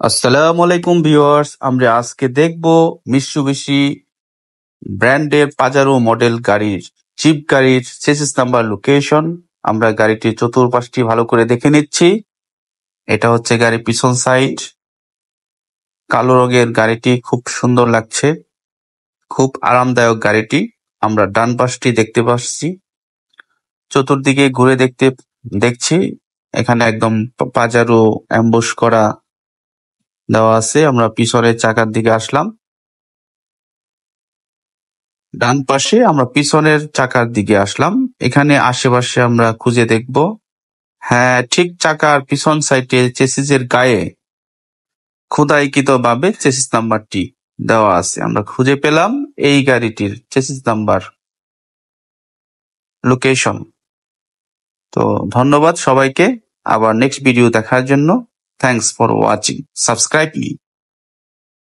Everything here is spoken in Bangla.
আসসালামু আলাইকুম ভিউয়ার্স, আমরা আজকে দেখব মিৎসুবিশি ব্র্যান্ডের পাজারো মডেল গাড়ির জিপ গাড়ির চেসিস নাম্বার লোকেশন। আমরা গাড়িটির চতুর্পাশটি ভালো করে দেখে নিচ্ছি। এটা হচ্ছে গাড়ির পিছন সাইড, কালো রঙের গাড়িটি খুব সুন্দর লাগছে, খুব আরামদায়ক গাড়িটি। আমরা ডান পাশটি দেখতে পাচ্ছি, চতুর্দিকে ঘুরে দেখছি এখানে একদম পাজারো অ্যাম্বুশ করা দেওয়া আছে। আমরা পিছনের চাকার দিকে আসলাম, ডান পাশে আমরা পিছনের চাকার দিকে আসলাম। এখানে আশেপাশে আমরা খুঁজে দেখব। হ্যাঁ, ঠিক চাকার পিছন সাইডে চেসিসের গায়ে খোদাইকৃত ভাবে চেসিস নাম্বারটি দেওয়া আছে। আমরা খুঁজে পেলাম এই গাড়িটির চেসিস নাম্বার লোকেশন। তো ধন্যবাদ সবাইকে, আবার নেক্সট ভিডিও দেখার জন্য। Thanks for watching, subscribe me.